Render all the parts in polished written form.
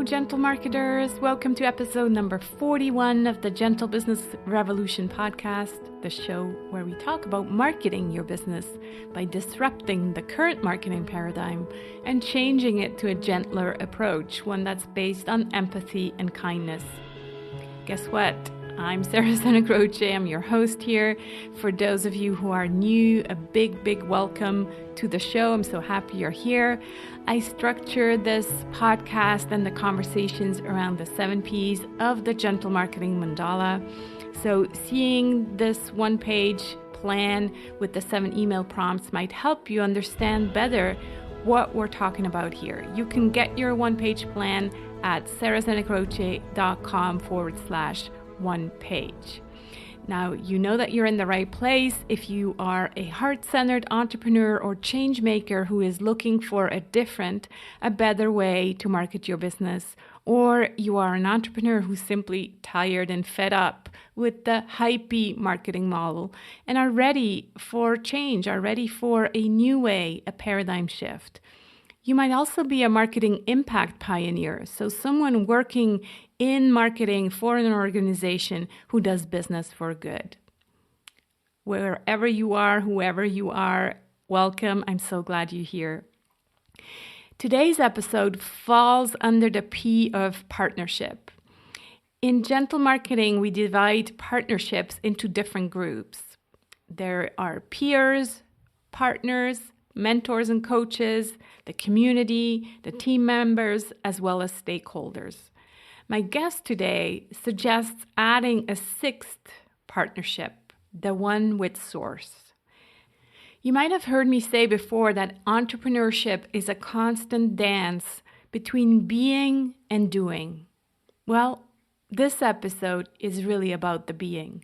gentle marketers. Welcome to episode number 41 of the Gentle Business Revolution podcast, the show where we talk about marketing your business by disrupting the current marketing paradigm and changing it to a gentler approach, one that's based on empathy and kindness. Guess what? I'm Sarah Senecroce. I'm your host here. For those of you who are new, a big welcome to the show. I'm so happy you're here. I structure this podcast and the conversations around the 7 P's of the Gentle Marketing Mandala. So seeing this one-page plan with the 7 email prompts might help you understand better what we're talking about here. You can get your one-page plan at sarahsenecroce.com/one page. Now, you know that you're in the right place if you are a heart-centered entrepreneur or change maker who is looking for a better way to market your business, or you are an entrepreneur who's simply tired and fed up with the hypey marketing model and are ready for change, are ready for a new way, a paradigm shift. You might also be a marketing impact pioneer, so someone working in marketing for an organization who does business for good. Wherever you are, whoever you are, welcome. I'm so glad you're here. Today's episode falls under the P of partnership. In gentle marketing, we divide partnerships into different groups. There are peers, partners, mentors and coaches, the community, the team members, as well as stakeholders. My guest today suggests adding a 6th partnership, the one with source. You might have heard me say before that entrepreneurship is a constant dance between being and doing. Well, this episode is really about the being.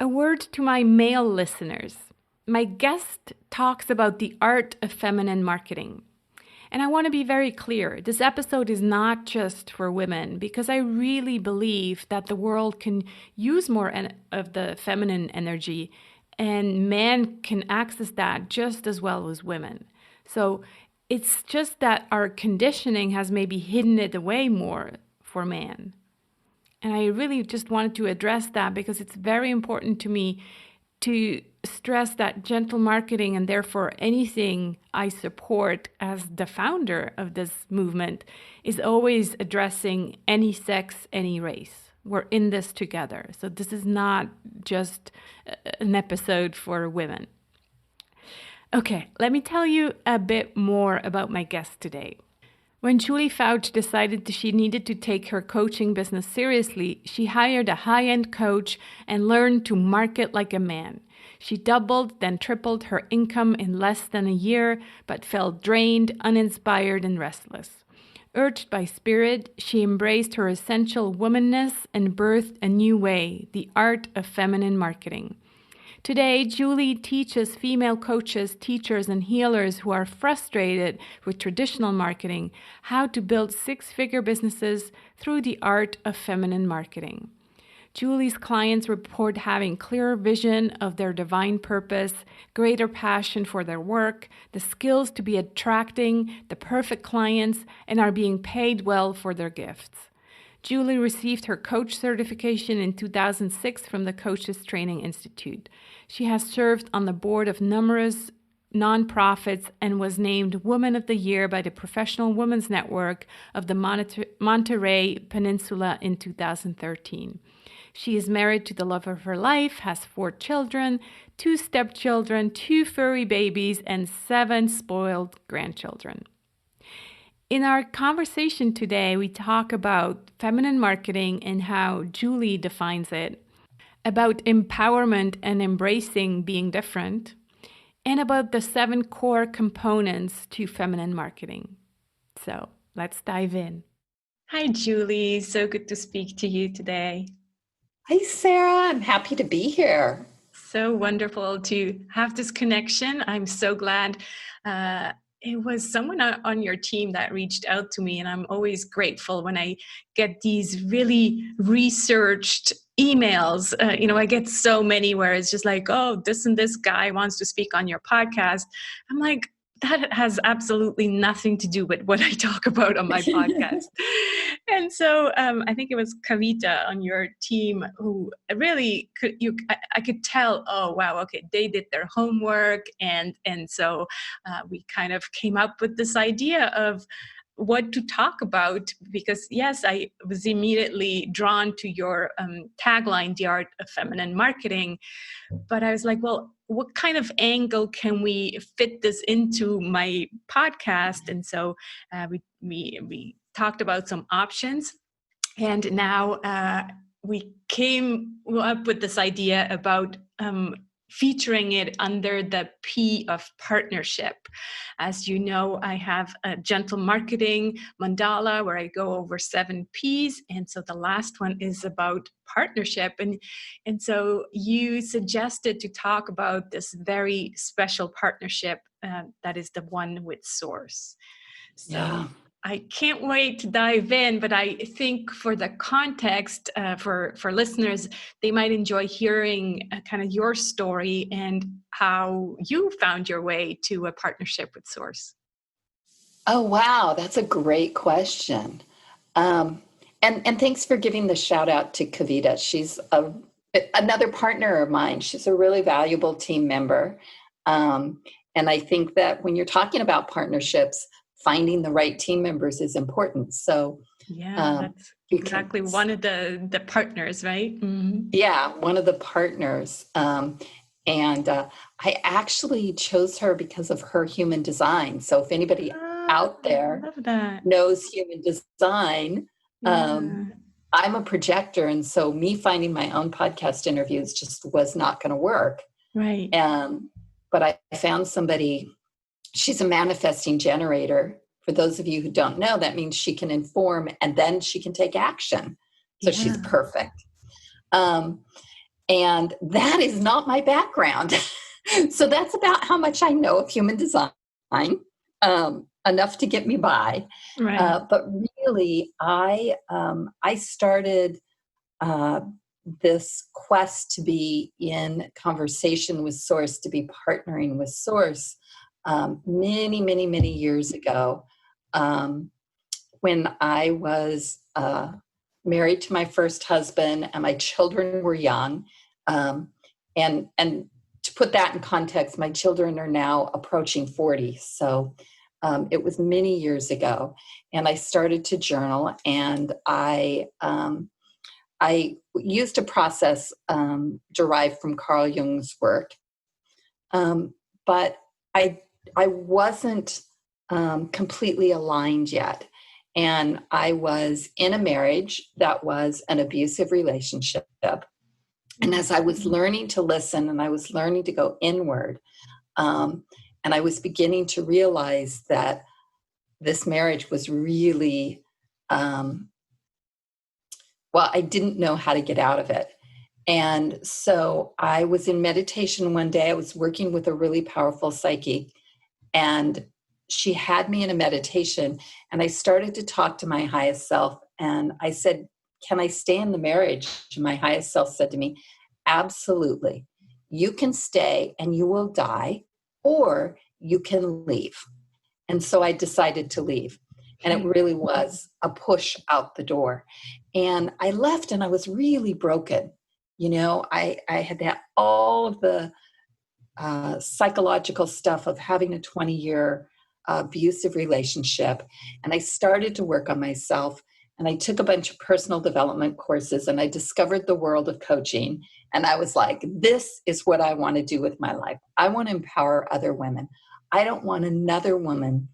A word to my male listeners. My guest talks about the art of feminine marketing. And I want to be very clear, this episode is not just for women, because I really believe that the world can use more of the feminine energy, and men can access that just as well as women. So it's just that our conditioning has maybe hidden it away more for men. And I really just wanted to address that because it's very important to me to stress that gentle marketing, and therefore anything I support as the founder of this movement, is always addressing any sex, any race. We're in this together. So this is not just an episode for women. Okay, let me tell you a bit more about my guest today. When Julie Foucht decided that she needed to take her coaching business seriously, she hired a high-end coach and learned to market like a man. She doubled, then tripled her income in less than a year, but felt drained, uninspired, and restless. Urged by spirit, she embraced her essential womanness and birthed a new way, the art of feminine marketing. Today, Julie teaches female coaches, teachers, and healers who are frustrated with traditional marketing how to build 6-figure businesses through the art of feminine marketing. Julie's clients report having clearer vision of their divine purpose, greater passion for their work, the skills to be attracting the perfect clients, and are being paid well for their gifts. Julie received her coach certification in 2006 from the Coaches Training Institute. She has served on the board of numerous nonprofits and was named Woman of the Year by the Professional Women's Network of the Monterey Peninsula in 2013. She is married to the love of her life, has 4 children, 2 stepchildren, 2 furry babies, and 7 spoiled grandchildren. In our conversation today, we talk about feminine marketing and how Julie defines it, about empowerment and embracing being different, and about the 7 core components to feminine marketing. So let's dive in. Hi, Julie. So good to speak to you today. Hi, Sarah. I'm happy to be here. So wonderful to have this connection. I'm so glad it was someone on your team that reached out to me, and I'm always grateful when I get these really researched emails. I get so many where it's just like, oh, this and this guy wants to speak on your podcast. I'm like, that has absolutely nothing to do with what I talk about on my podcast. And so I think it was Kavita on your team who really I could tell, oh, wow, okay, they did their homework. And so we kind of came up with this idea of what to talk about, because yes, I was immediately drawn to your tagline, The Art of Feminine Marketing. But I was like, well, what kind of angle can we fit this into my podcast? And so we talked about some options, and now we came up with this idea about featuring it under the P of partnership. As you know, I have a gentle marketing mandala where I go over 7 Ps. And so the last one is about partnership. And so you suggested to talk about this very special partnership that is the one with Source. So Yeah. I can't wait to dive in, but I think for the context, for listeners, they might enjoy hearing kind of your story and how you found your way to a partnership with Source. Oh, wow. That's a great question. And thanks for giving the shout out to Kavita. She's another partner of mine. She's a really valuable team member. And I think that when you're talking about partnerships, finding the right team members is important. So that's exactly one of the partners, right? Mm-hmm. Yeah, one of the partners. And I actually chose her because of her human design. So if anybody out there knows human design, I'm a projector. And so me finding my own podcast interviews just was not going to work. Right. But I found somebody. She's a manifesting generator. For those of you who don't know, that means she can inform and then she can take action. So she's perfect. And that is not my background. So that's about how much I know of human design, enough to get me by. Right. But really, I started this quest to be in conversation with Source, to be partnering with Source, many, many, many years ago, when I was married to my first husband and my children were young. And to put that in context, my children are now approaching 40. So it was many years ago. And I started to journal, and I used a process derived from Carl Jung's work. But I wasn't completely aligned yet. And I was in a marriage that was an abusive relationship. And as I was learning to listen and I was learning to go inward, and I was beginning to realize that this marriage was really, I didn't know how to get out of it. And so I was in meditation one day. I was working with a really powerful psychic, and she had me in a meditation, and I started to talk to my highest self. And I said, can I stay in the marriage? And my highest self said to me, absolutely. You can stay and you will die, or you can leave. And so I decided to leave. And it really was a push out the door. And I left and I was really broken. You know, I had all of the psychological stuff of having a 20-year abusive relationship. And I started to work on myself, and I took a bunch of personal development courses, and I discovered the world of coaching. And I was like, this is what I want to do with my life. I want to empower other women. I don't want another woman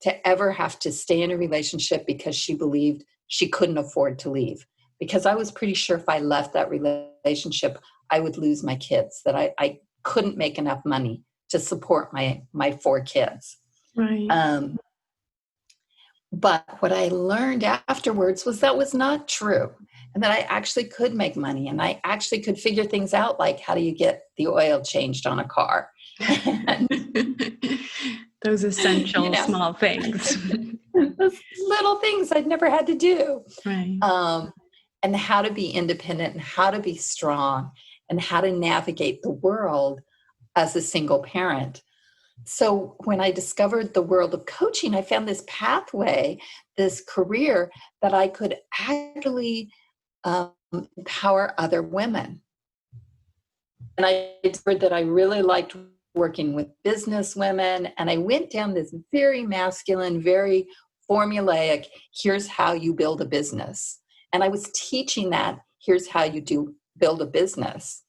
to ever have to stay in a relationship because she believed she couldn't afford to leave. Because I was pretty sure if I left that relationship, I would lose my kids, that I couldn't make enough money to support my 4 kids. Right. But what I learned afterwards was that was not true, and that I actually could make money, and I actually could figure things out, like how do you get the oil changed on a car? Those essential small things. Those little things I'd never had to do. Right. And how to be independent, and how to be strong, and how to navigate the world as a single parent. So when I discovered the world of coaching, I found this pathway, this career that I could actually um, empower other women. And I discovered that I really liked working with business women. And I went down this very masculine, very formulaic, here's how you build a business. And I was teaching that, here's how you build a business.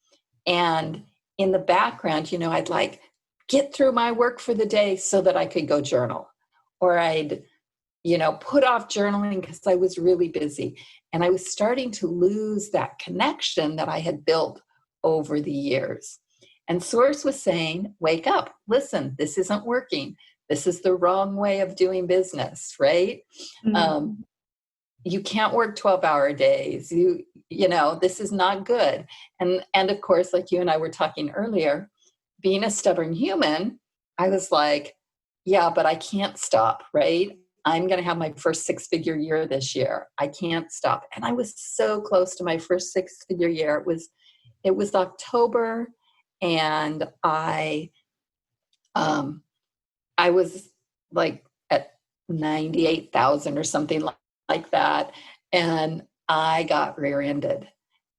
And in the background, I'd like get through my work for the day so that I could go journal. Or I'd, put off journaling because I was really busy. And I was starting to lose that connection that I had built over the years. And Source was saying, wake up, listen, this isn't working. This is the wrong way of doing business, right? Mm-hmm. You can't work 12-hour days. This is not good. And of course, like you and I were talking earlier, being a stubborn human, I was like, yeah, but I can't stop, right? I'm going to have my first 6-figure year this year. I can't stop. And I was so close to my first 6-figure year. It was October, and I was like at 98,000 or something like that. And I got rear-ended.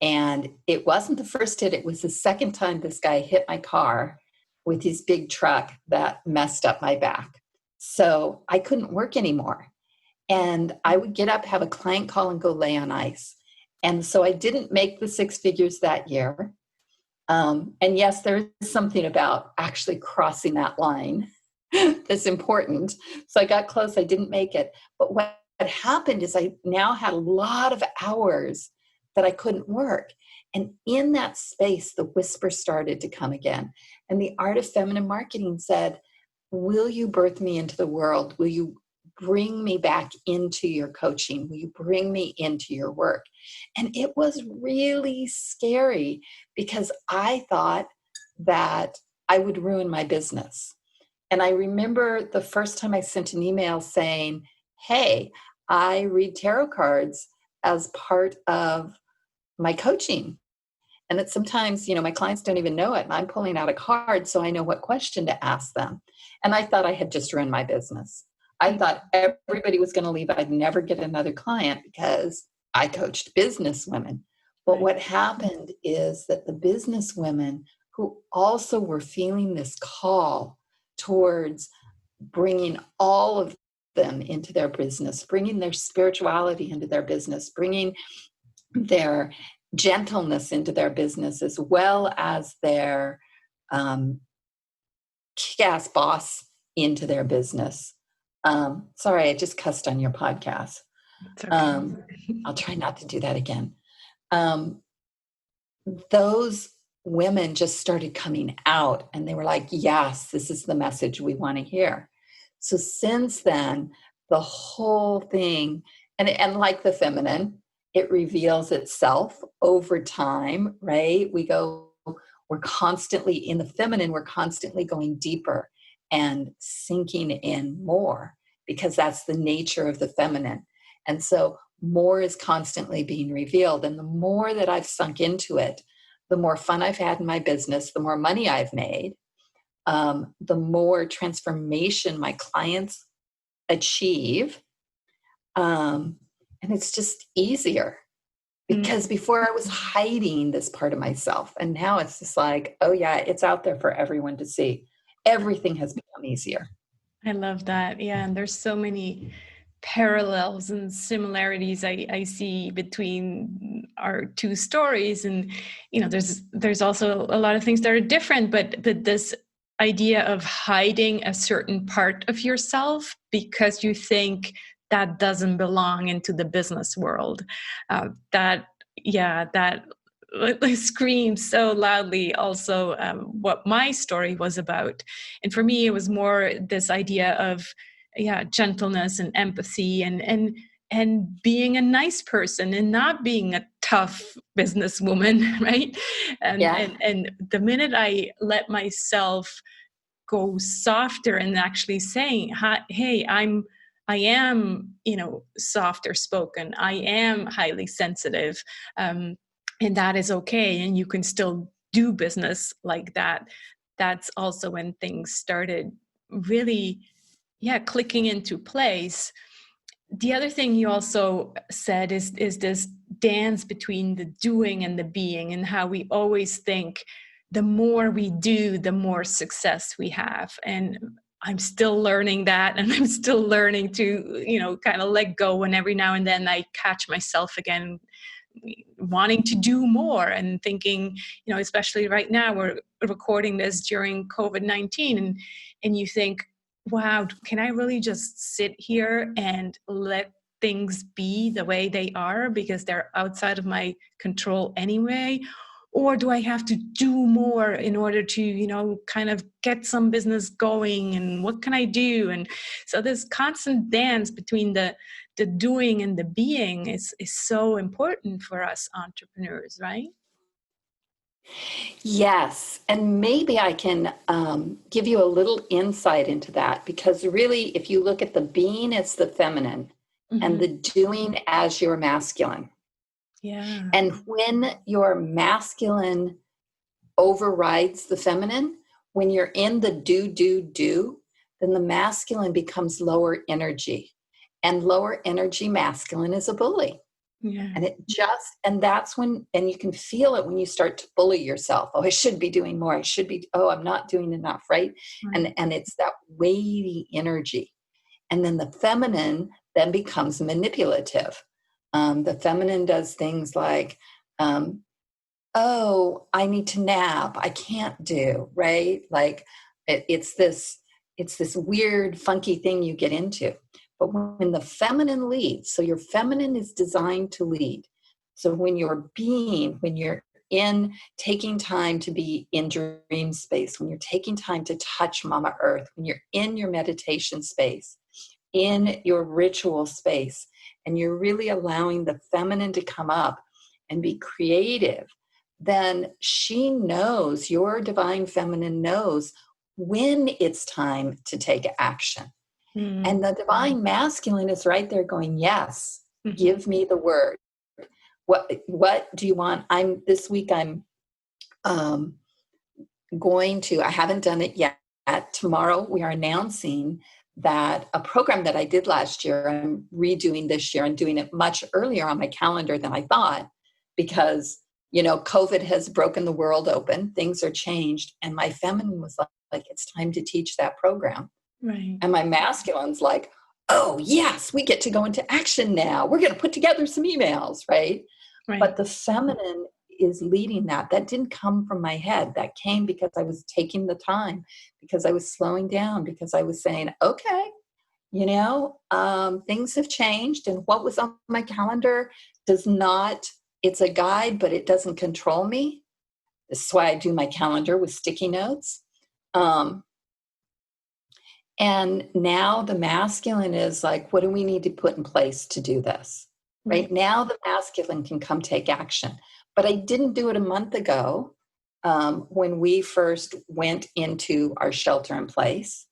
And it wasn't the first hit. It was the second time this guy hit my car with his big truck that messed up my back. So I couldn't work anymore. And I would get up, have a client call, and go lay on ice. And so I didn't make the 6 figures that year. And yes, there is something about actually crossing that line that's important. So I got close. I didn't make it. But what happened is I now had a lot of hours that I couldn't work. And in that space, the whisper started to come again. And the Art of Feminine Marketing said, will you birth me into the world? Will you bring me back into your coaching? Will you bring me into your work? And it was really scary because I thought that I would ruin my business. And I remember the first time I sent an email saying, hey, I read tarot cards as part of my coaching. And that sometimes, my clients don't even know it. And I'm pulling out a card so I know what question to ask them. And I thought I had just ruined my business. I thought everybody was going to leave. I'd never get another client because I coached business women. But what happened is that the business women who also were feeling this call towards bringing all of them into their business, bringing their spirituality into their business, bringing their gentleness into their business, as well as their kick-ass boss into their business. Sorry, I just cussed on your podcast. Okay. I'll try not to do that again. Those women just started coming out, and they were like, yes, this is the message we want to hear. So since then, the whole thing, and like the feminine, it reveals itself over time, right? We're constantly in the feminine, we're constantly going deeper and sinking in more because that's the nature of the feminine. And so more is constantly being revealed. And the more that I've sunk into it, the more fun I've had in my business, the more money I've made, the more transformation my clients achieve. And it's just easier because before I was hiding this part of myself. And now it's just like, oh yeah, it's out there for everyone to see. Everything has become easier. I love that. Yeah. And there's so many parallels and similarities I see between our two stories. And, there's also a lot of things that are different, but this idea of hiding a certain part of yourself because you think that doesn't belong into the business world, that screams so loudly also what my story was about. And for me, it was more this idea of gentleness and empathy and being a nice person and not being a tough businesswoman, right? And the minute I let myself go softer and actually saying, hey, I am, softer spoken. I am highly sensitive. And that is okay. And you can still do business like that. that's also when things started really, clicking into place. The other thing you also said is this dance between the doing and the being, and how we always think the more we do, the more success we have. And I'm still learning that, and I'm still learning to, kind of let go. And every now and then I catch myself again wanting to do more and thinking, especially right now, we're recording this during COVID-19, and you think, wow, can I really just sit here and let things be the way they are because they're outside of my control anyway? Or do I have to do more in order to, kind of get some business going? And what can I do? And so this constant dance between the doing and the being is so important for us entrepreneurs, right? Yes. And maybe I can give you a little insight into that, because really, if you look at the being, it's the feminine, and Mm-hmm. the doing as your masculine. Yeah. And when your masculine overrides the feminine, when you're in the do, then the masculine becomes lower energy. And lower energy masculine is a bully. Yeah. And that's when, and you can feel it when you start to bully yourself. Oh, I should be doing more. I'm not doing enough, right? Right. And it's that weighty energy. And then the feminine then becomes manipulative. The feminine does things like, oh, I need to nap. I can't do, right? Like it's this weird, funky thing you get into. But when the feminine leads, so your feminine is designed to lead. So when you're in taking time to be in dream space, when you're taking time to touch Mama Earth, when you're in your meditation space, in your ritual space, and you're really allowing the feminine to come up and be creative, then she knows, your divine feminine knows when it's time to take action. Mm-hmm. And the divine masculine is right there going, yes, Mm-hmm. give me the word. What do you want? This week I'm I haven't done it yet. Tomorrow we are announcing that a program that I did last year, I'm redoing this year and doing it much earlier on my calendar than I thought, because COVID has broken the world open, things are changed, and my feminine was like, it's time to teach that program. Right. And my masculine's like, oh yes, we get to go into action now. We're going to put together some emails, right? Right. But the feminine is leading that. That didn't come from my head. That came because I was taking the time, because I was slowing down, because I was saying, okay, things have changed, and what was on my calendar it's a guide, but it doesn't control me. This is why I do my calendar with sticky notes. And now the masculine is like, what do we need to put in place to do this? Right now, the masculine can come take action. But I didn't do it a month ago when we first went into our shelter in place.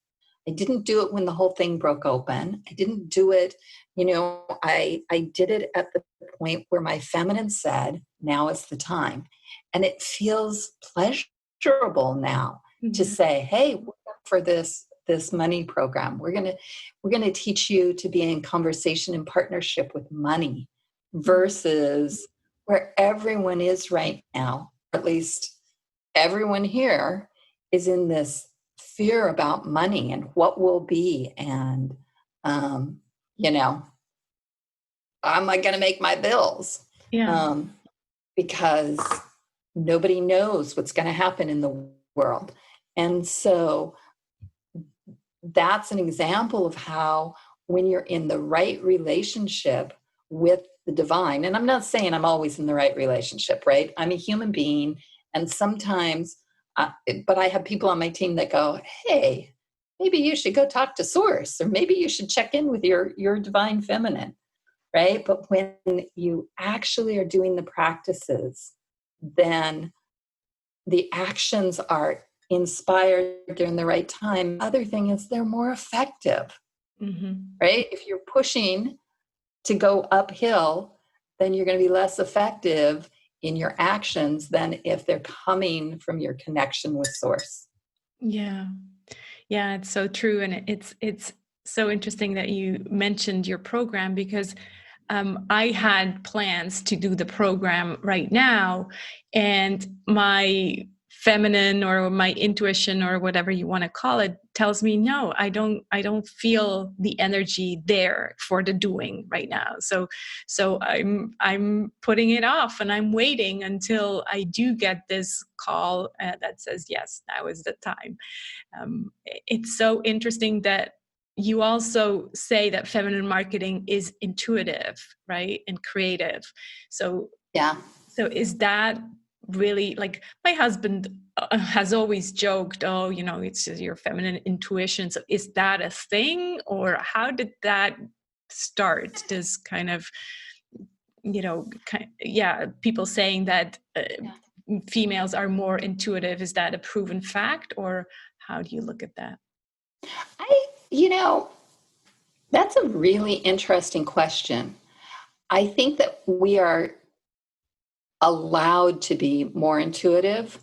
I didn't do it when the whole thing broke open. I didn't do it, I did it at the point where my feminine said, now is the time. And it feels pleasurable now to say, hey, we're up for this money program. We're going to teach you to be in conversation and partnership with money, versus where everyone is right now, or at least everyone here is in this fear about money and what will be. And, am I going to make my bills? Yeah. Because nobody knows what's going to happen in the world. And so that's an example of how, when you're in the right relationship with the divine, and I'm not saying I'm always in the right relationship, right? I'm a human being, and sometimes, but I have people on my team that go, hey, maybe you should go talk to Source, or maybe you should check in with your divine feminine, right? But when you actually are doing the practices, then the actions are inspired during the right time. Other thing is they're more effective, right? If you're pushing to go uphill, then you're going to be less effective in your actions than if they're coming from your connection with Source. Yeah. Yeah, it's so true. And it's so interesting that you mentioned your program, because I had plans to do the program right now, and my feminine or my intuition or whatever you want to call it tells me no, I don't feel the energy there for the doing right now. So I'm putting it off, and I'm waiting until I do get this call that says yes, now is the time. It's so interesting that you also say that feminine marketing is intuitive, right? And creative. So, Yeah. so is that really, like, my husband has always joked, oh, it's just your feminine intuition. So is that a thing, or how did that start? This kind of, people saying that females are more intuitive. Is that a proven fact, or how do you look at that? I, you know, that's a really interesting question. I think that we are allowed to be more intuitive.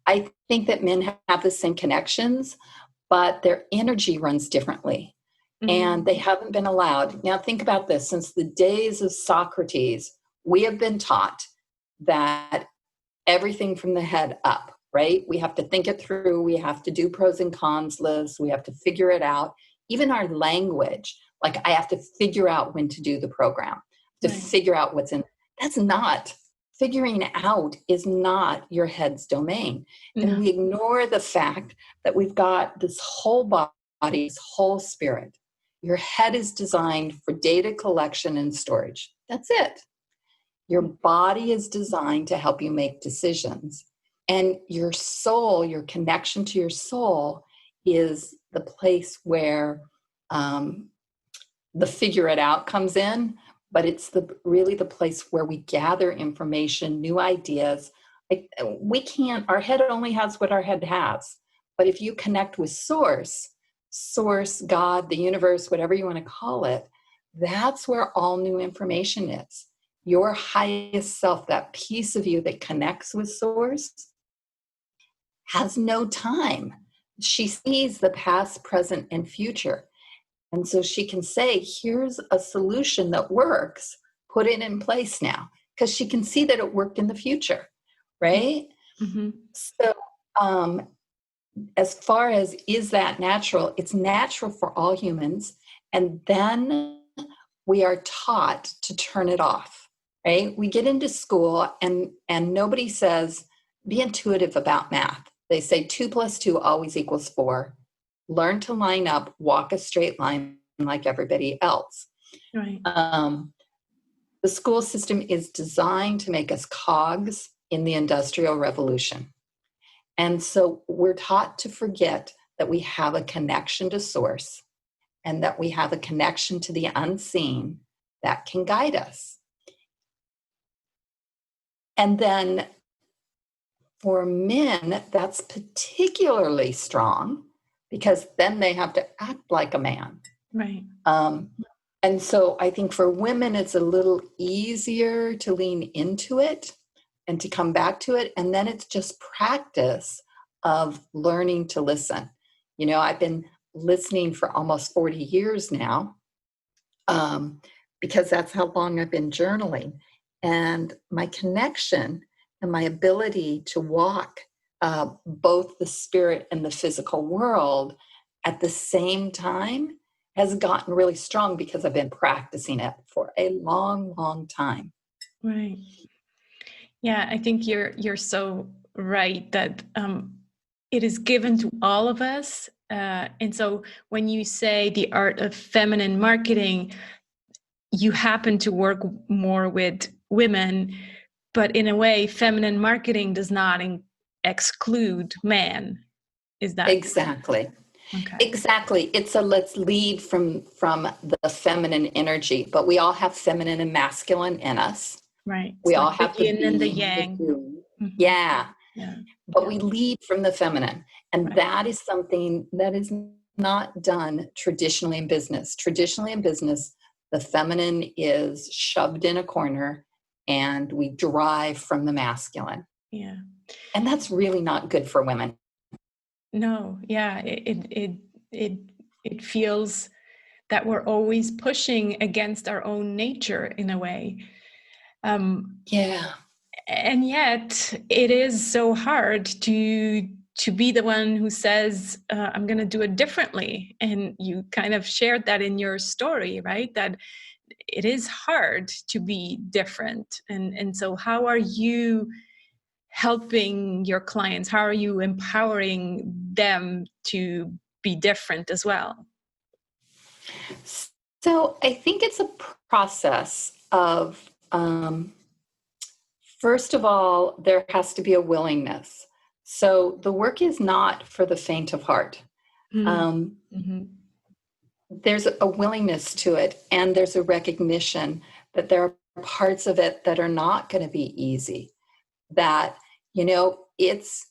I think that men have the same connections, but their energy runs differently and they haven't been allowed. Now, think about this: since the days of Socrates, we have been taught that everything from the head up, right? We have to think it through. We have to do pros and cons lists. We have to figure it out. Even our language, like I have to figure out when to do the program, to Right. figure out what's in. That's not, figuring out is not your head's domain. And No. we ignore the fact that we've got this whole body, this whole spirit. Your head is designed for data collection and storage. That's it. Your body is designed to help you make decisions. And your soul, your connection to your soul, is the place where the figure it out comes in. But it's really the place where we gather information, new ideas. We can't, our head only has what our head has. But if you connect with source, God, the universe, whatever you want to call it, that's where all new information is. Your highest self, that piece of you that connects with source, has no time. She sees the past, present, and future. And so she can say, here's a solution that works, put it in place now, because she can see that it worked in the future, right? Mm-hmm. So as far as, is that natural? It's natural for all humans. And then we are taught to turn it off, right? We get into school and nobody says, be intuitive about math. They say 2 + 2 always equals 4. Learn to line up, walk a straight line like everybody else. Right. The school system is designed to make us cogs in the Industrial Revolution. And so we're taught to forget that we have a connection to source and that we have a connection to the unseen that can guide us. And then for men, that's particularly strong because then they have to act like a man. Right. And so I think for women, it's a little easier to lean into it and to come back to it. And then it's just practice of learning to listen. I've been listening for almost 40 years now because that's how long I've been journaling. And my connection and my ability to walk both the spirit and the physical world at the same time has gotten really strong because I've been practicing it for a long, long time. Right. Yeah, I think you're so right that it is given to all of us. And so when you say the art of feminine marketing, you happen to work more with women, but in a way, feminine marketing does not exclude man. Is that Exactly? Okay. Exactly. It's a let's lead from the feminine energy, but we all have feminine and masculine in us. Right. We It's all like the have to yin and the be yang. Mm-hmm. Yeah. Yeah. But we lead from the feminine. And Right. that is something that is not done traditionally in business. Traditionally in business, the feminine is shoved in a corner and we derive from the masculine. Yeah. And that's really not good for women. No, yeah, it feels that we're always pushing against our own nature in a way. Yeah. And yet it is so hard to be the one who says, I'm going to do it differently. And you kind of shared that in your story, right? That it is hard to be different. And so how are you helping your clients? How are you empowering them to be different as well? So I think it's a process of, first of all, there has to be a willingness. So the work is not for the faint of heart. Um, Mm-hmm. there's a willingness to it, and there's a recognition that there are parts of it that are not going to be easy. That, it's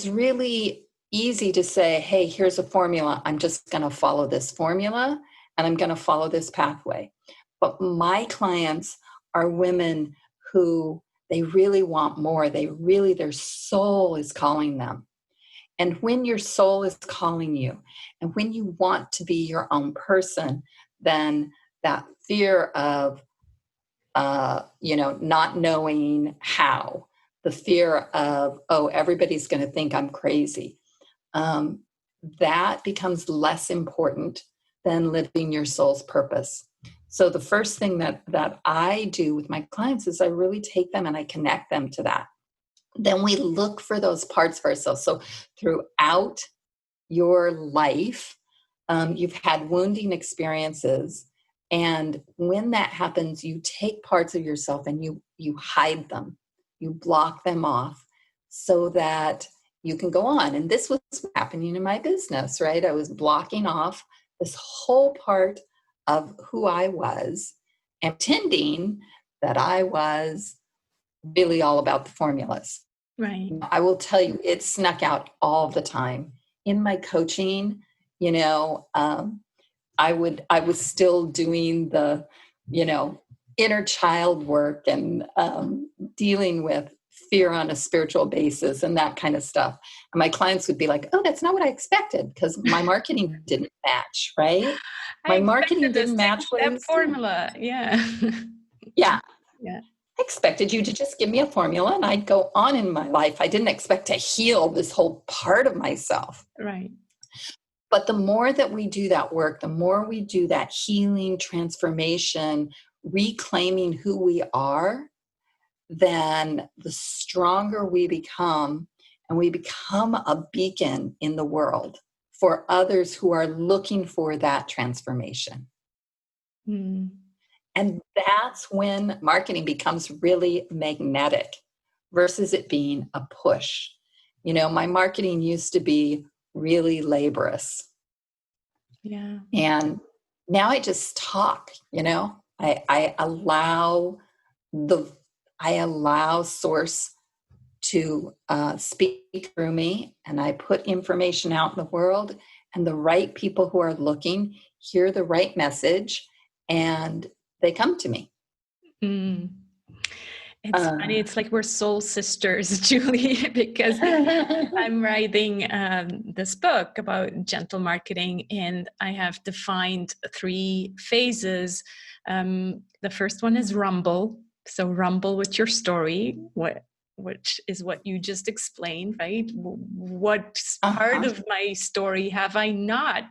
really easy to say, hey, here's a formula. I'm just going to follow this formula and I'm going to follow this pathway. But my clients are women who they really want more. Their soul is calling them. And when your soul is calling you and when you want to be your own person, then that fear of, not knowing how, the fear of, oh, everybody's going to think I'm crazy, um, that becomes less important than living your soul's purpose. So the first thing that I do with my clients is I really take them and I connect them to that. Then we look for those parts of ourselves. So throughout your life, you've had wounding experiences. And when that happens, you take parts of yourself and you hide them, you block them off so that you can go on. And this was happening in my business, right? I was blocking off this whole part of who I was and pretending that I was really all about the formulas. Right. I will tell you, it snuck out all the time. In my coaching, I was still doing the, inner child work and dealing with fear on a spiritual basis and that kind of stuff. And my clients would be like, oh, that's not what I expected, because my marketing didn't match, right? I My marketing expected the didn't match what I six-step was doing. formula. Yeah. Yeah. Yeah. I expected you to just give me a formula and I'd go on in my life. I didn't expect to heal this whole part of myself. Right. But the more that we do that work, the more we do that healing, transformation, reclaiming who we are, then the stronger we become, and we become a beacon in the world for others who are looking for that transformation. Mm. And that's when marketing becomes really magnetic versus it being a push. My marketing used to be really laborious. Yeah. And now I just talk, I allow source to speak through me, and I put information out in the world, and the right people who are looking hear the right message and they come to me. Mm. It's funny. It's like we're soul sisters, Julie, because I'm writing this book about gentle marketing, and I have defined 3 phases. The first one is rumble. So rumble with your story, which is what you just explained, right? What part of my story have I not,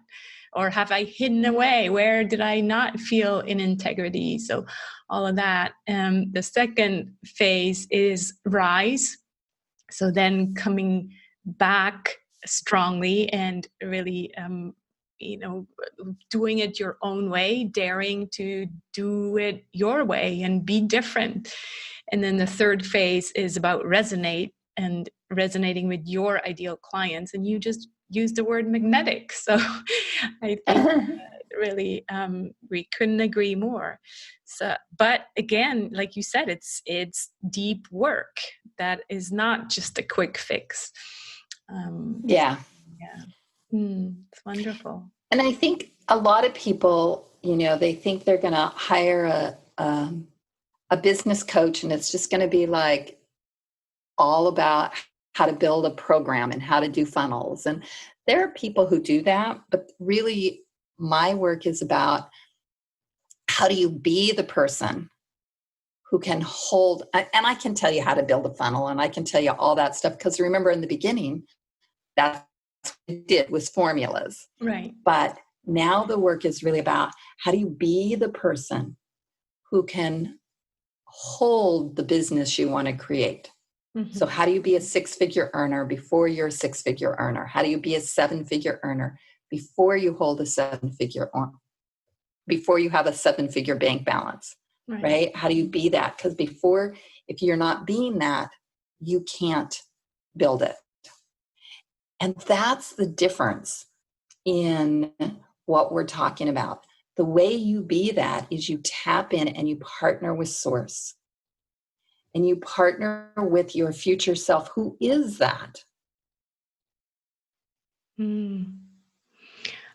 or have I hidden away? Where did I not feel in integrity? So all of that. The second phase is rise. So then coming back strongly and really, doing it your own way, daring to do it your way and be different. And then the third phase is about resonate and resonating with your ideal clients. And you just use the word magnetic. So I think really we couldn't agree more. So, but again, like you said, it's deep work. That is not just a quick fix. Yeah. It's wonderful. And I think a lot of people, they think they're going to hire a business coach, and it's just going to be like all about how to build a program and how to do funnels. And there are people who do that, but really my work is about how do you be the person who can hold, and I can tell you how to build a funnel and I can tell you all that stuff. Because remember in the beginning, that's what it did was formulas. Right. But now the work is really about how do you be the person who can hold the business you want to create. Mm-hmm. So how do you be a 6-figure earner before you're a 6-figure earner? How do you be a 7-figure earner before you hold a 7-figure before you have a 7-figure bank balance, right? How do you be that? Because if you're not being that, you can't build it. And that's the difference in what we're talking about. The way you be that is you tap in and you partner with source. And you partner with your future self. Who is that?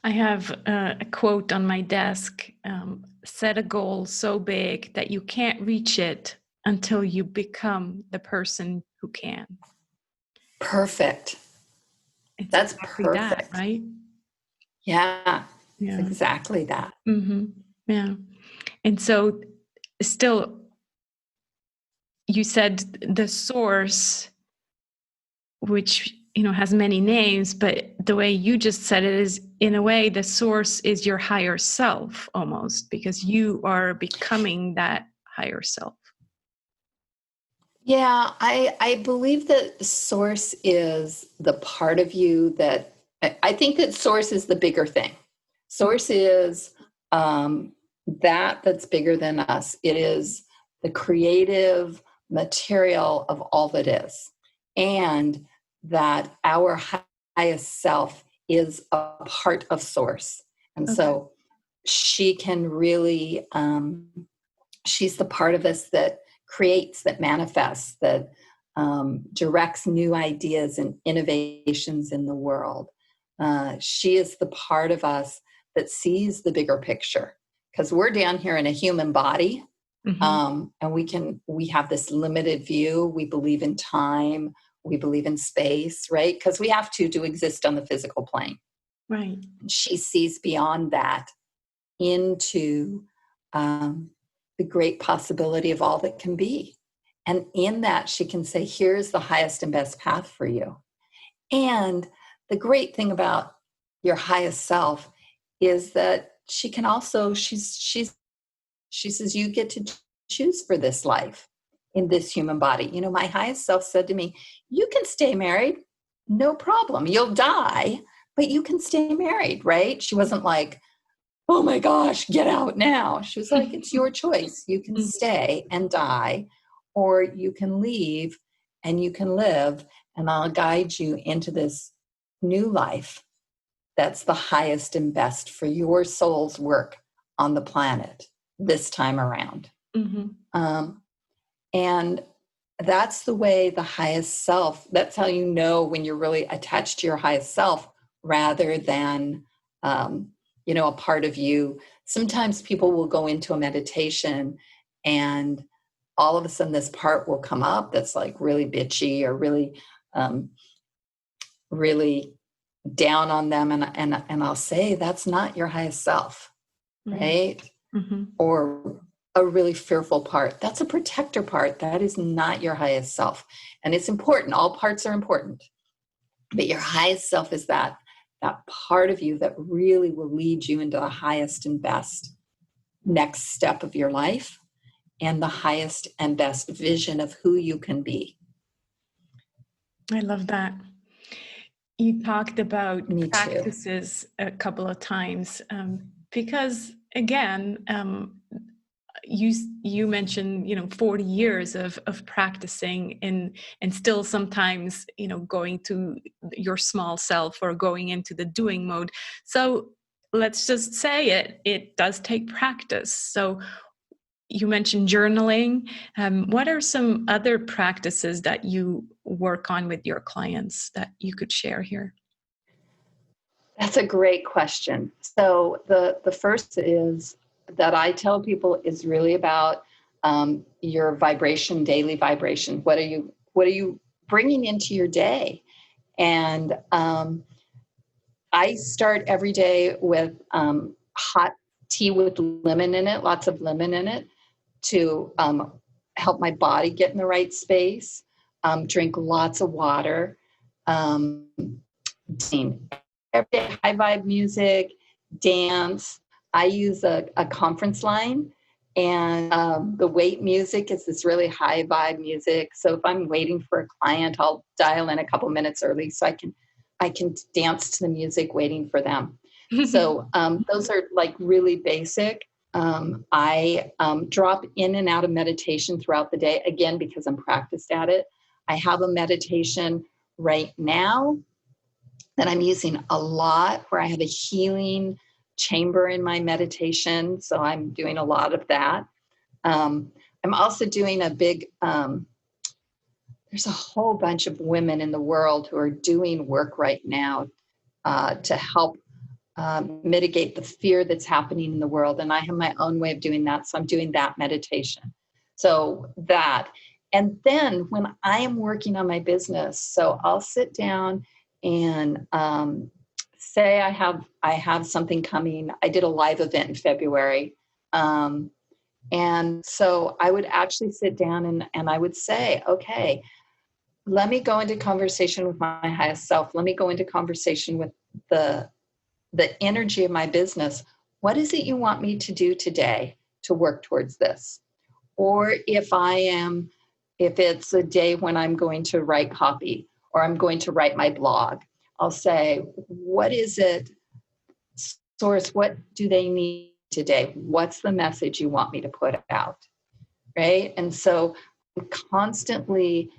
I have a quote on my desk, set a goal so big that you can't reach it until you become the person who can. Perfect. It's That's exactly perfect. that, right? Yeah, it's exactly that. Mm-hmm. Yeah. And so still, you said the source, which has many names, but the way you just said it is, in a way, the source is your higher self almost, because you are becoming that higher self. Yeah, I believe that source is the part of you that I think that source is the bigger thing. Source is that's bigger than us. It is the creative material of all that is. And that our highest self is a part of source. And so she can really, she's the part of us that creates, that manifests, that directs new ideas and innovations in the world. She is the part of us that sees the bigger picture, because we're down here in a human body. And we have this limited view. We believe in time. We believe in space, right? Because we have to exist on the physical plane. Right. She sees beyond that into the great possibility of all that can be. And in that, she can say, here's the highest and best path for you. And the great thing about your highest self is that she can also, she says, you get to choose for this life in this human body. My highest self said to me, you can stay married, no problem. You'll die, but you can stay married, right? She wasn't like, oh my gosh, get out now. She was like, it's your choice. You can stay and die, or you can leave and you can live, and I'll guide you into this new life that's the highest and best for your soul's work on the planet this time around. And that's the way the highest self, that's how you know when you're really attached to your highest self rather than, a part of you. Sometimes people will go into a meditation and all of a sudden this part will come up that's like really bitchy or really, really down on them. And I'll say, that's not your highest self, right? Or a really fearful part. That's a protector part. That is not your highest self. And it's important. All parts are important. But your highest self is that part of you that really will lead you into the highest and best next step of your life and the highest and best vision of who you can be. I love that. You talked about Me practices too. a couple of times because, again, you mentioned 40 years of practicing and still sometimes going to your small self or going into the doing mode. So let's just say it does take practice. So you mentioned journaling. What are some other practices that you work on with your clients that you could share here? That's a great question. So the first is that I tell people is really about your vibration, daily vibration. What are you bringing into your day. And I start every day with hot tea with lemon in it, lots of lemon in it, to help my body get in the right space. Drink lots of water. Every day, high vibe music, dance. I use a conference line, and the wait music is this really high vibe music. So if I'm waiting for a client, I'll dial in a couple minutes early so I can dance to the music waiting for them. So those are like really basic. I drop in and out of meditation throughout the day, again, because I'm practiced at it. I have a meditation right now that I'm using a lot, where I have a healing chamber in my meditation. So I'm doing a lot of that. I'm also doing a big, there's a whole bunch of women in the world who are doing work right now to help mitigate the fear that's happening in the world. And I have my own way of doing that. So I'm doing that meditation. So that. And then when I am working on my business, so I'll sit down and say I have something coming. I did a live event in February. And so I would actually sit down and I would say, okay, let me go into conversation with my highest self. Let me go into conversation with the energy of my business. What is it you want me to do today to work towards this? Or if it's a day when I'm going to write copy or I'm going to write my blog, I'll say, what is it, Source, what do they need today? What's the message you want me to put out? Right? And so I'm constantly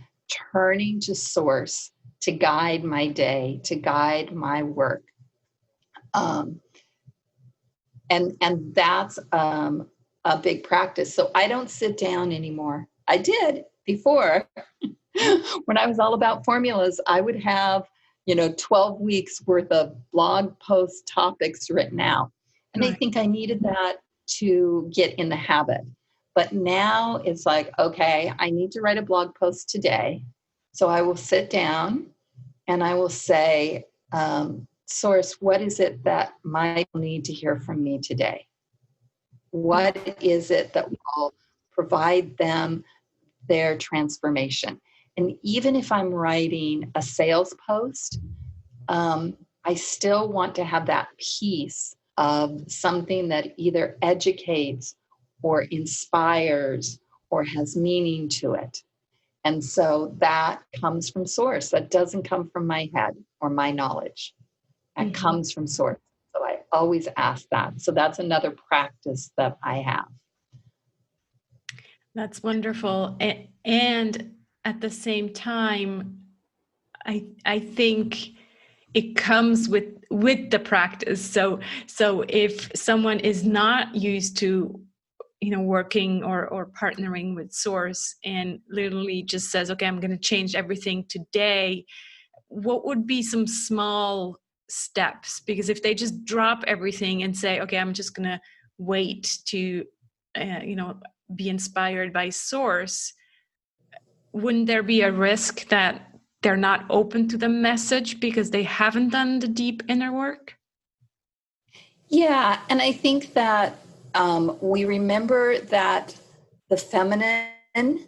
turning to Source to guide my day, to guide my work. And that's a big practice. So I don't sit down anymore. I did before. When I was all about formulas, I would have 12 weeks worth of blog post topics written out. And I think I needed that to get in the habit. But now it's like, okay, I need to write a blog post today. So I will sit down and I will say, Source, what is it that might need to hear from me today? What is it that will provide them their transformation? And even if I'm writing a sales post, I still want to have that piece of something that either educates or inspires or has meaning to it. And so that comes from Source. That doesn't come from my head or my knowledge. That comes from Source. So I always ask that. So that's another practice that I have. That's wonderful. And at the same time, I think it comes with the practice. So if someone is not used to working or partnering with Source and literally just says, okay, I'm going to change everything today, what would be some small steps? Because if they just drop everything and say, okay, I'm just going to wait to be inspired by Source, wouldn't there be a risk that they're not open to the message because they haven't done the deep inner work? Yeah, and I think that we remember that the feminine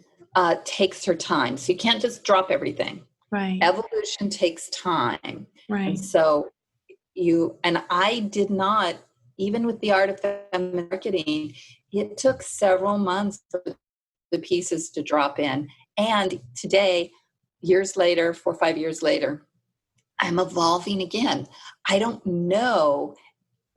takes her time. So you can't just drop everything. Right. Evolution takes time. Right. And so I did not, even with the art of feminine marketing, it took several months for the pieces to drop in. And today, years later, 4 or 5 years later, I'm evolving again. I don't know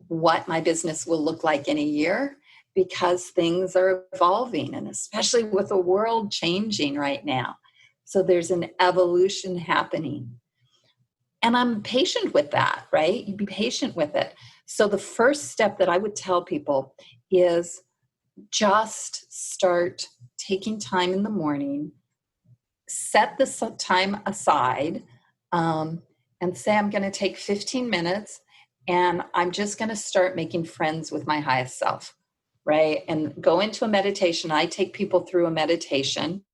what my business will look like in a year because things are evolving, and especially with the world changing right now. So there's an evolution happening. And I'm patient with that, right? You be patient with it. So the first step that I would tell people is just start taking time in the morning, set this time aside, and say, I'm going to take 15 minutes and I'm just going to start making friends with my highest self, right? And go into a meditation. I take people through a meditation.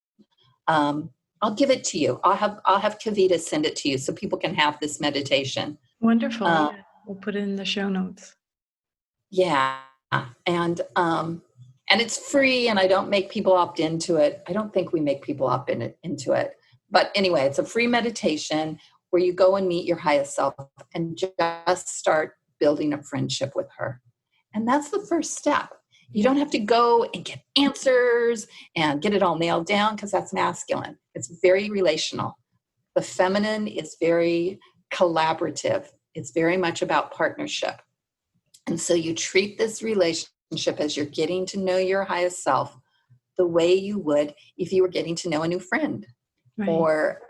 I'll give it to you. I'll have Kavita send it to you so people can have this meditation. Wonderful. Yeah. We'll put it in the show notes. Yeah. And it's free, and I don't make people opt into it. I don't think we make people opt into it. But anyway, it's a free meditation where you go and meet your highest self and just start building a friendship with her. And that's the first step. You don't have to go and get answers and get it all nailed down, because that's masculine. It's very relational. The feminine is very collaborative. It's very much about partnership. And so you treat this relationship as you're getting to know your highest self the way you would if you were getting to know a new friend, right? Or,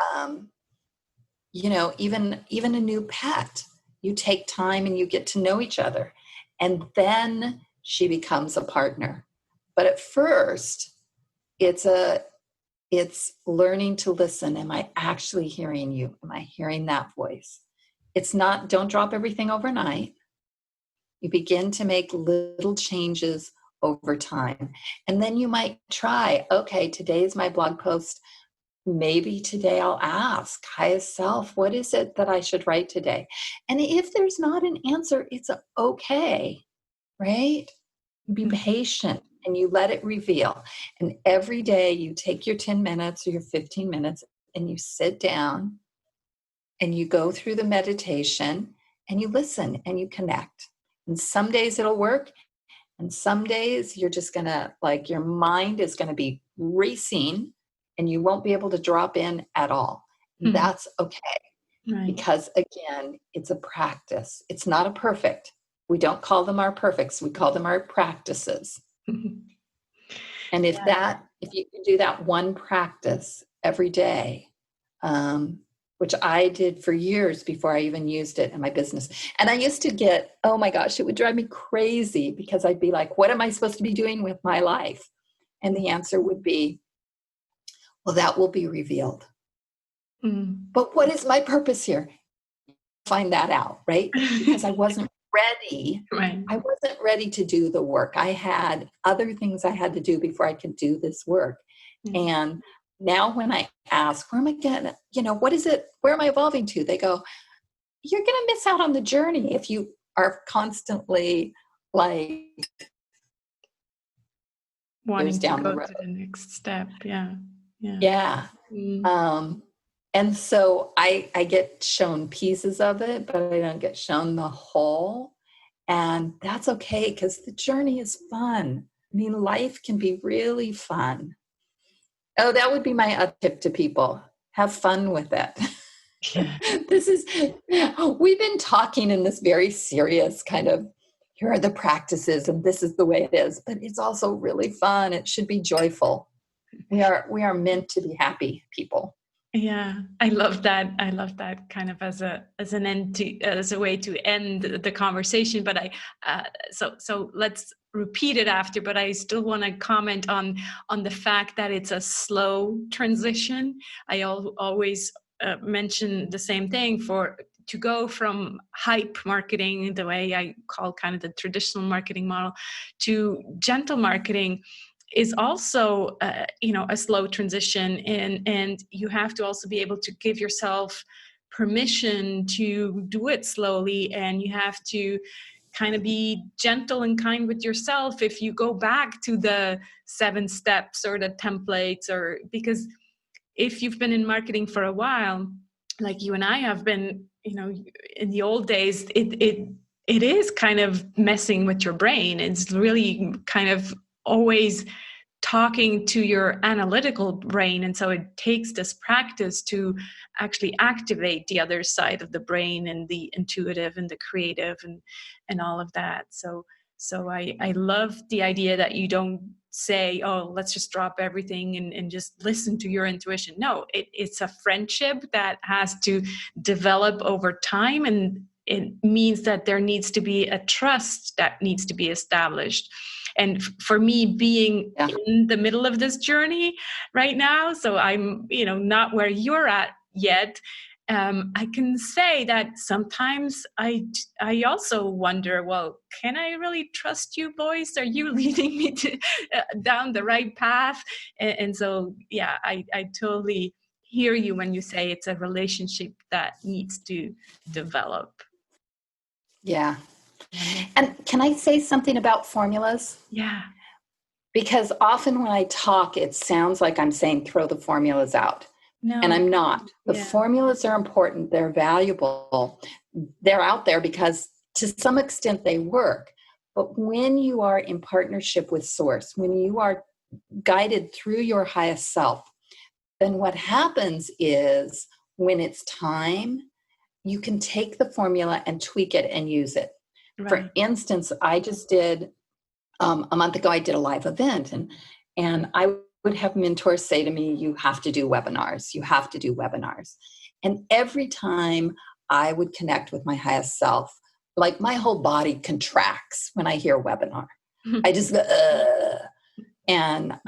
even a new pet. You take time and you get to know each other. And then she becomes a partner. But at first, it's learning to listen. Am I actually hearing you? Am I hearing that voice? It's not, don't drop everything overnight. You begin to make little changes over time. And then you might try, okay, today is my blog post. Maybe today I'll ask highest self, what is it that I should write today? And if there's not an answer, it's okay, right? Be patient and you let it reveal. And every day you take your 10 minutes or your 15 minutes and you sit down and you go through the meditation and you listen and you connect. And some days it'll work. And some days you're just going to, your mind is going to be racing and you won't be able to drop in at all. Mm-hmm. That's okay. Right. Because again, it's a practice. It's not a perfect. We don't call them our perfects. We call them our practices. And if you can do that one practice every day, which I did for years before I even used it in my business. And I used to get, oh my gosh, it would drive me crazy because I'd be like, what am I supposed to be doing with my life? And the answer would be, well, that will be revealed. Mm. But what is my purpose here? Find that out, right? Because I wasn't ready. Right. I wasn't ready to do the work. I had other things I had to do before I could do this work. Mm. And now when I ask, where am I going to, what is it? Where am I evolving to? They go, you're going to miss out on the journey if you are constantly wanting to go to the next step. Yeah. Yeah. Mm. And so I get shown pieces of it, but I don't get shown the whole. And that's okay, because the journey is fun. I mean, life can be really fun. Oh, that would be my tip to people. Have fun with it. Yeah. We've been talking in this very serious kind of, here are the practices and this is the way it is, but it's also really fun. It should be joyful. We are meant to be happy people. Yeah, I love that. I love that kind of as a way to end the conversation. But so let's repeat it after. But I still want to comment on the fact that it's a slow transition. I always mention the same thing to go from hype marketing, the way I call kind of the traditional marketing model, to gentle marketing is also, a slow transition, and you have to also be able to give yourself permission to do it slowly, and you have to kind of be gentle and kind with yourself if you go back to the 7 steps or the templates, or because if you've been in marketing for a while, like you and I have been, in the old days, it is kind of messing with your brain. It's really kind of always talking to your analytical brain. And so it takes this practice to actually activate the other side of the brain and the intuitive and the creative and all of that. So I love the idea that you don't say, oh, let's just drop everything and just listen to your intuition. No, it's a friendship that has to develop over time, and it means that there needs to be a trust that needs to be established. And for me, being in the middle of this journey right now, so I'm, not where you're at yet, I can say that sometimes I also wonder, well, can I really trust you, boys? Are you leading me down the right path? And so, yeah, I totally hear you when you say it's a relationship that needs to develop. Yeah. Wonderful. And can I say something about formulas? Yeah. Because often when I talk, it sounds like I'm saying throw the formulas out. No. And I'm not. The formulas are important. They're valuable. They're out there because to some extent they work. But when you are in partnership with Source, when you are guided through your highest self, then what happens is when it's time, you can take the formula and tweak it and use it. Right. For instance, I just did, a month ago, I did a live event, and I would have mentors say to me, you have to do webinars. You have to do webinars. And every time I would connect with my highest self, like my whole body contracts when I hear webinar. I just go, ugh. And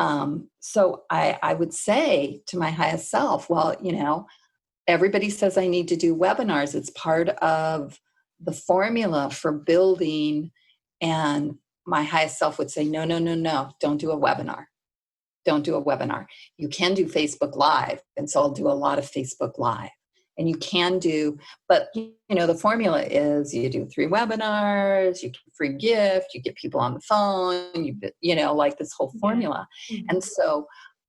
so I would say to my highest self, well, everybody says I need to do webinars. It's part of the formula for building. And my highest self would say, no, don't do a webinar. Don't do a webinar. You can do Facebook Live. And so I'll do a lot of Facebook Live. And you can do, but the formula is you do 3 webinars, you get a free gift, you get people on the phone, like this whole formula. Yeah. Mm-hmm. And so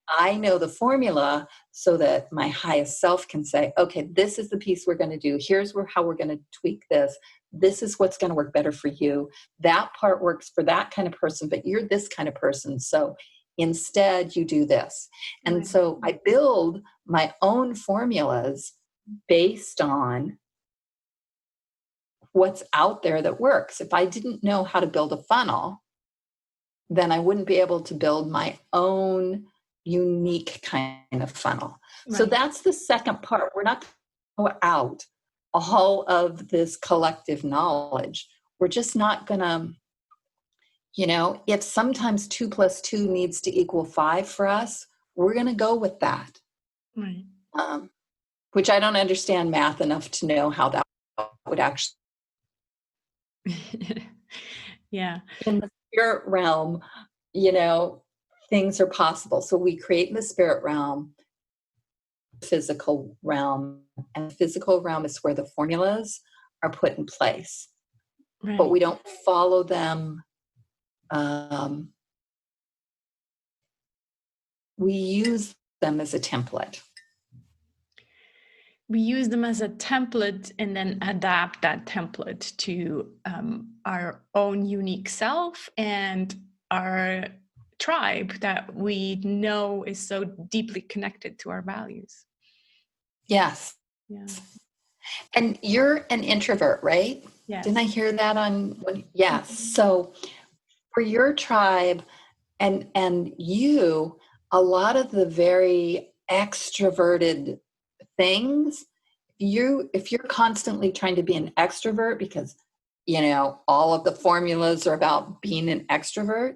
I know the formula so that my highest self can say, okay, this is the piece we're going to do. Here's how we're going to tweak this. This is what's going to work better for you. That part works for that kind of person, but you're this kind of person. So instead you do this. And Right. So I build my own formulas based on what's out there that works. If I didn't know how to build a funnel, then I wouldn't be able to build my own unique kind of funnel. Right. So that's the second part. We're not going to go out all of this collective knowledge. We're just not going to, if sometimes 2 + 2 needs to equal 5 for us, we're going to go with that. Right. Which I don't understand math enough to know how that would actually. Yeah. In the spirit realm, things are possible. So we create in the spirit realm, physical realm, and the physical realm is where the formulas are put in place. Right. But we don't follow them. We use them as a template. We use them as a template and then adapt that template to our own unique self and our tribe that we know is so deeply connected to our values. Yes. Yeah. And you're an introvert, right? Yes. Didn't I hear that on? Yes. Mm-hmm. So for your tribe and you, a lot of the very extroverted things, if you're constantly trying to be an extrovert because all of the formulas are about being an extrovert,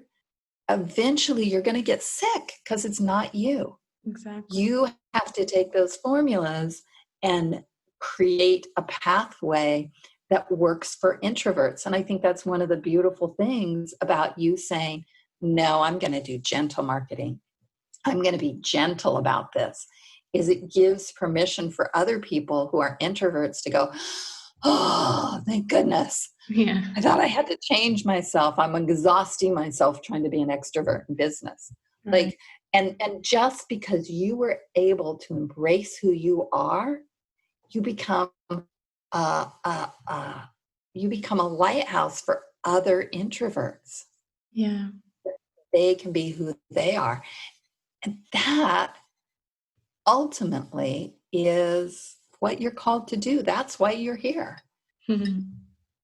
eventually you're going to get sick because it's not you. Exactly. You have to take those formulas and create a pathway that works for introverts. And I think that's one of the beautiful things about you saying, no, I'm going to do gentle marketing. I'm going to be gentle about this, is it gives permission for other people who are introverts to go, oh, thank goodness. Yeah. I thought I had to change myself. I'm exhausting myself trying to be an extrovert in business. Right. And just because you were able to embrace who you are, you become a lighthouse for other introverts. Yeah. They can be who they are. And that ultimately is what you're called to do. That's why you're here.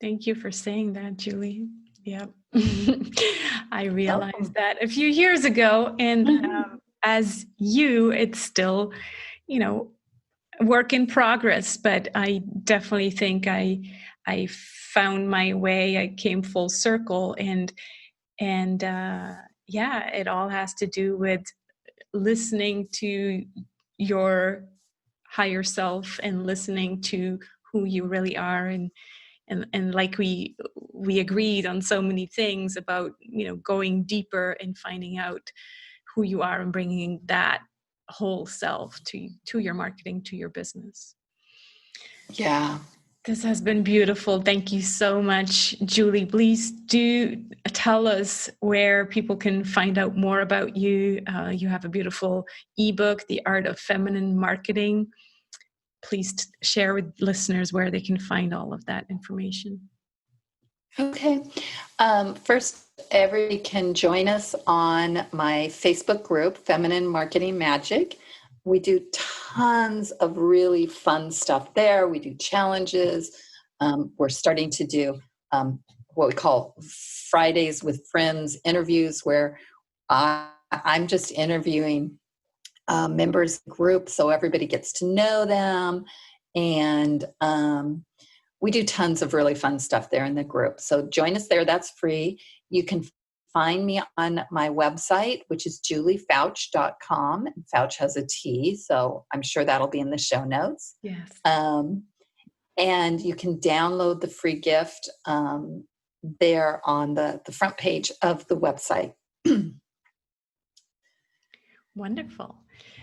Thank you for saying that, Julie. Yeah. I realized that a few years ago, and as you, it's still, work in progress, but I definitely think I found my way. I came full circle, and it all has to do with listening to your higher self and listening to who you really are, and like we agreed on so many things about going deeper and finding out who you are and bringing that whole self to your marketing, to your business. Yeah. This has been beautiful. Thank you so much, Julie. Please do tell us where people can find out more about you. You have a beautiful ebook, The Art of Feminine Marketing. Please share with listeners where they can find all of that information. Okay. First, everybody can join us on my Facebook group, Feminine Marketing Magic. We do tons of really fun stuff there. We do challenges. We're starting to do what we call Fridays with Friends interviews, where I'm just interviewing members of the group so everybody gets to know them. And we do tons of really fun stuff there in the group. So join us there. That's free. You can find me on my website, which is juliefoucht.com. Foucht has a T, so I'm sure that'll be in the show notes. Yes. And you can download the free gift there on the front page of the website. Wonderful.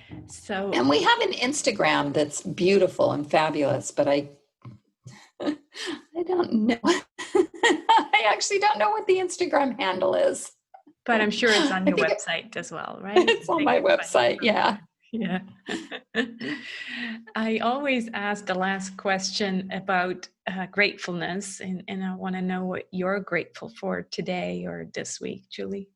And we have an Instagram that's beautiful and fabulous, but I don't know. I actually don't know what the Instagram handle is. But I'm sure it's on your website as well, right? It's on my website, yeah. Yeah. I always ask the last question about gratefulness, and I want to know what you're grateful for today or this week, Julie.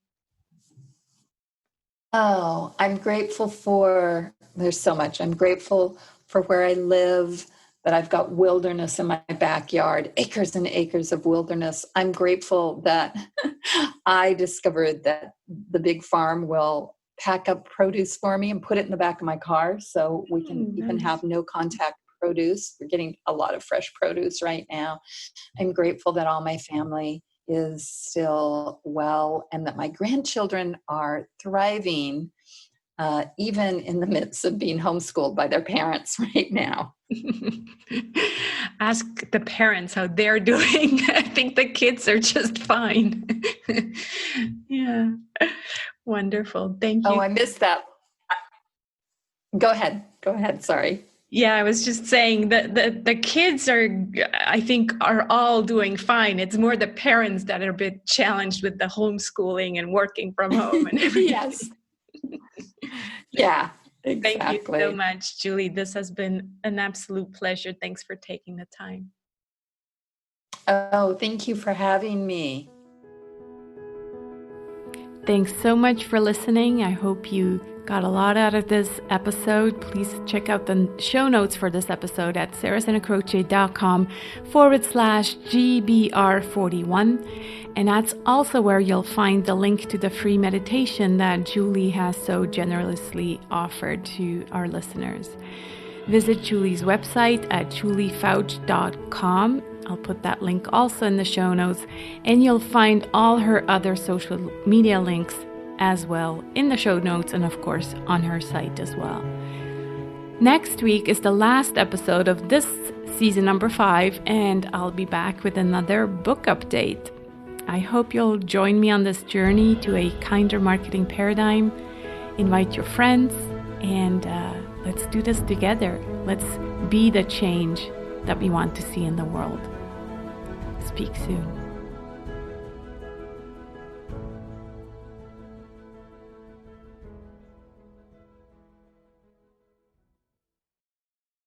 Oh, I'm grateful for, there's so much. I'm grateful for where I live, that I've got wilderness in my backyard, acres and acres of wilderness. I'm grateful that I discovered that the big farm will pack up produce for me and put it in the back of my car so we can even have no contact produce. We're getting a lot of fresh produce right now. I'm grateful that all my family is still well and that my grandchildren are thriving, even in the midst of being homeschooled by their parents right now. Ask the parents how they're doing. I think the kids are just fine. Yeah. Wonderful. Thank you. Oh, I missed that. Go ahead. Sorry. Yeah, I was just saying that the kids are, I think, are all doing fine. It's more the parents that are a bit challenged with the homeschooling and working from home and everything. Yes. Yeah, exactly. Thank you so much, Julie. This has been an absolute pleasure. Thanks for taking the time. Oh, thank you for having me. Thanks so much for listening. I hope you got a lot out of this episode. Please check out the show notes for this episode at sarahsenacroce.com/GBR41. And that's also where you'll find the link to the free meditation that Julie has so generously offered to our listeners. Visit Julie's website at juliefoucht.com. I'll put that link also in the show notes, and you'll find all her other social media links as well in the show notes and of course on her site as well. Next week is the last episode of this season number 5, and I'll be back with another book update. I hope you'll join me on this journey to a kinder marketing paradigm. Invite your friends and let's do this together. Let's be the change that we want to see in the world. Speak soon.